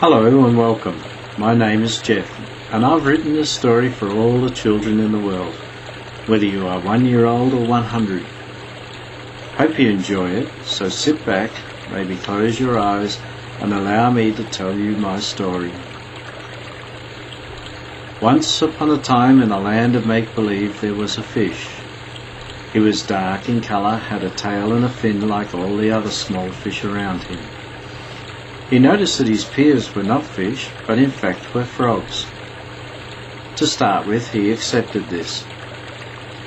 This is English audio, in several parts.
Hello and welcome. My name is Jeff, and I've written this story for all the children in the world, whether you are 1 year old or 100. Hope you enjoy it, so sit back, maybe close your eyes, and allow me to tell you my story. Once upon a time in a land of make-believe there was a fish. He was dark in colour, had a tail and a fin like all the other small fish around him. He noticed that his peers were not fish, but in fact were frogs. To start with, he accepted this.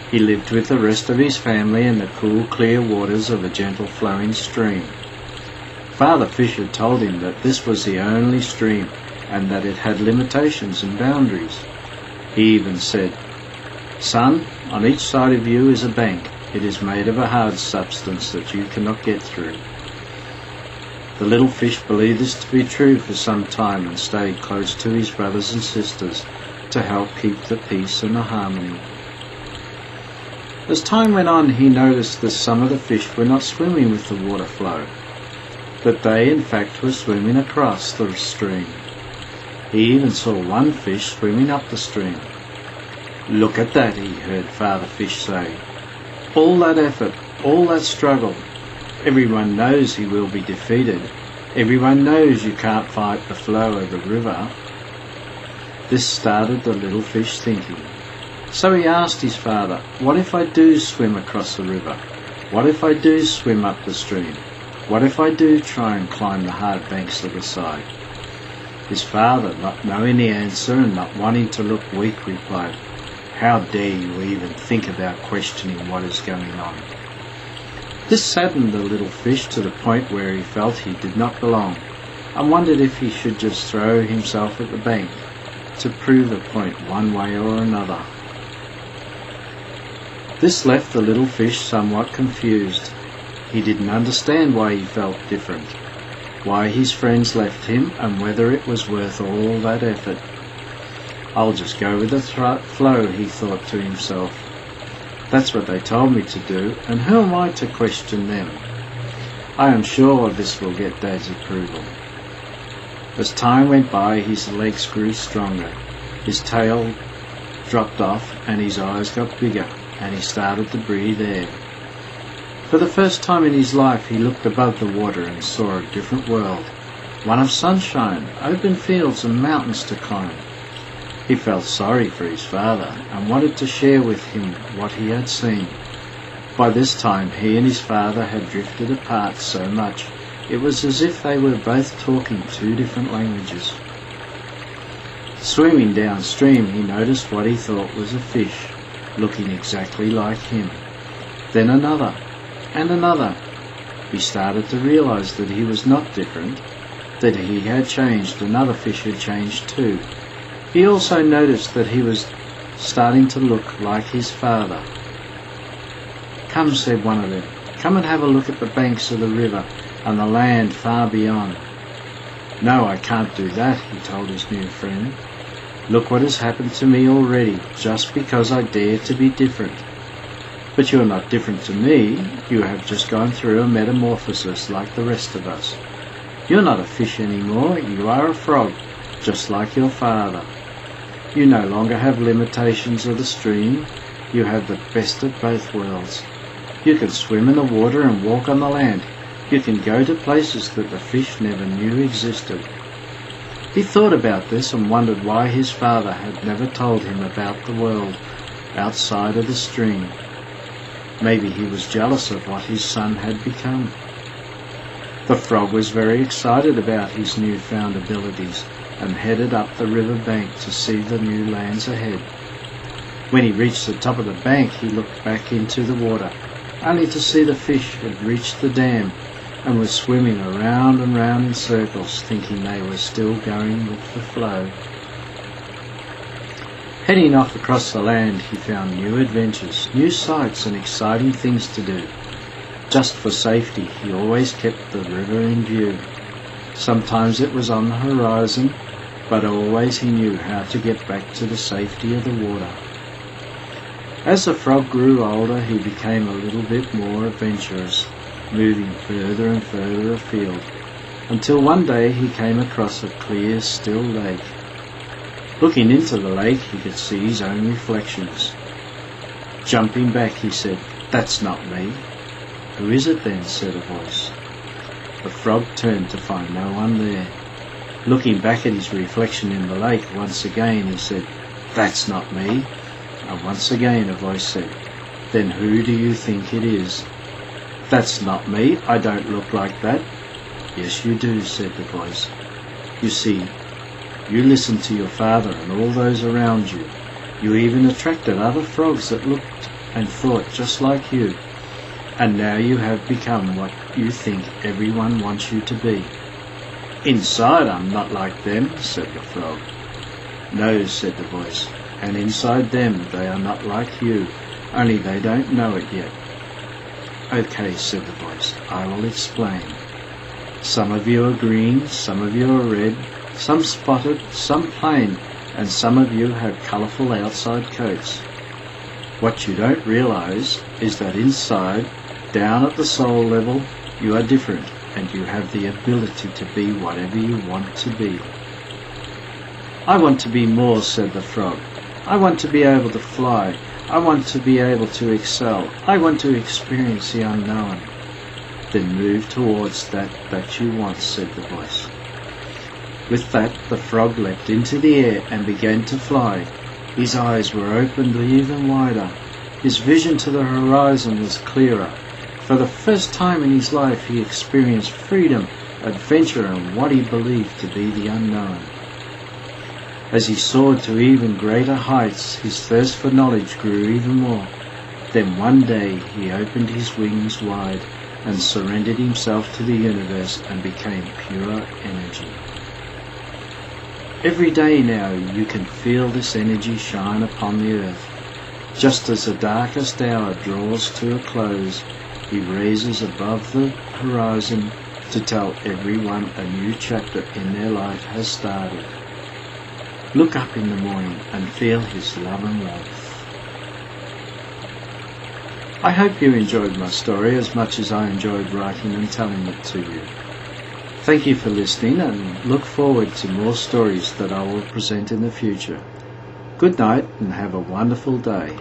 He lived with the rest of his family in the cool, clear waters of a gentle flowing stream. Father Fish had told him that this was the only stream, and that it had limitations and boundaries. He even said, "Son, on each side of you is a bank. It is made of a hard substance that you cannot get through." The little fish believed this to be true for some time and stayed close to his brothers and sisters to help keep the peace and the harmony. As time went on, he noticed that some of the fish were not swimming with the water flow, that they in fact were swimming across the stream. He even saw one fish swimming up the stream. "Look at that," he heard Father Fish say. "All that effort, all that struggle. Everyone knows he will be defeated. Everyone knows you can't fight the flow of the river." This started the little fish thinking. So he asked his father, "What if I do swim across the river? What if I do swim up the stream? What if I do try and climb the hard banks of the side?" His father, not knowing the answer and not wanting to look weak, replied, "How dare you even think about questioning what is going on?" This saddened the little fish to the point where he felt he did not belong, and wondered if he should just throw himself at the bank to prove a point one way or another. This left the little fish somewhat confused. He didn't understand why he felt different, why his friends left him, and whether it was worth all that effort. "I'll just go with the flow," he thought to himself. "That's what they told me to do, and who am I to question them? I am sure this will get Dad's approval." As time went by, his legs grew stronger, his tail dropped off, and his eyes got bigger, and he started to breathe air. For the first time in his life, he looked above the water and saw a different world, one of sunshine, open fields and mountains to climb. He felt sorry for his father and wanted to share with him what he had seen. By this time, he and his father had drifted apart so much it was as if they were both talking two different languages. Swimming downstream, he noticed what he thought was a fish, looking exactly like him. Then another, and another. He started to realize that he was not different, that he had changed and other fish had changed too. He also noticed that he was starting to look like his father. "Come," said one of them, "come and have a look at the banks of the river and the land far beyond." "No, I can't do that," he told his new friend. "Look what has happened to me already, just because I dare to be different." "But you're not different to me. You have just gone through a metamorphosis like the rest of us. You're not a fish anymore, you are a frog, just like your father. You no longer have limitations of the stream. You have the best of both worlds. You can swim in the water and walk on the land. You can go to places that the fish never knew existed." He thought about this and wondered why his father had never told him about the world outside of the stream. Maybe he was jealous of what his son had become. The frog was very excited about his newfound abilities and headed up the river bank to see the new lands ahead. When he reached the top of the bank, he looked back into the water, only to see the fish had reached the dam and were swimming around and round in circles, thinking they were still going with the flow. Heading off across the land, he found new adventures, new sights and exciting things to do. Just for safety, he always kept the river in view. Sometimes it was on the horizon, but always he knew how to get back to the safety of the water. As the frog grew older, he became a little bit more adventurous, moving further and further afield. until one day he came across a clear, still lake. Looking into the lake, he could see his own reflections. Jumping back, he said, "That's not me." "Who is it then?" said a voice. The frog turned to find no one there. Looking back at his reflection in the lake once again, he said, "That's not me." And once again a voice said, "Then who do you think it is?" "That's not me. I don't look like that." "Yes, you do," said the voice. "You see, you listened to your father and all those around you. You even attracted other frogs that looked and thought just like you. And now you have become what you think everyone wants you to be." "Inside I'm not like them," said the frog. "No," said the voice, "and inside them they are not like you, only they don't know it yet." "Okay," said the voice, "I will explain. Some of you are green, some of you are red, some spotted, some plain, and some of you have colourful outside coats. What you don't realise is that inside, down at the soul level, you are different, and you have the ability to be whatever you want to be." "I want to be more," said the frog. "I want to be able to fly. I want to be able to excel. I want to experience the unknown." "Then move towards that you want," said the voice. With that, the frog leapt into the air and began to fly. His eyes were opened even wider. His vision to the horizon was clearer. For the first time in his life, he experienced freedom, adventure, and what he believed to be the unknown. As he soared to even greater heights, his thirst for knowledge grew even more. Then one day he opened his wings wide and surrendered himself to the universe and became pure energy. Every day now you can feel this energy shine upon the earth. Just as the darkest hour draws to a close, he raises above the horizon to tell everyone a new chapter in their life has started. Look up in the morning and feel his love and warmth. I hope you enjoyed my story as much as I enjoyed writing and telling it to you. Thank you for listening, and look forward to more stories that I will present in the future. Good night and have a wonderful day.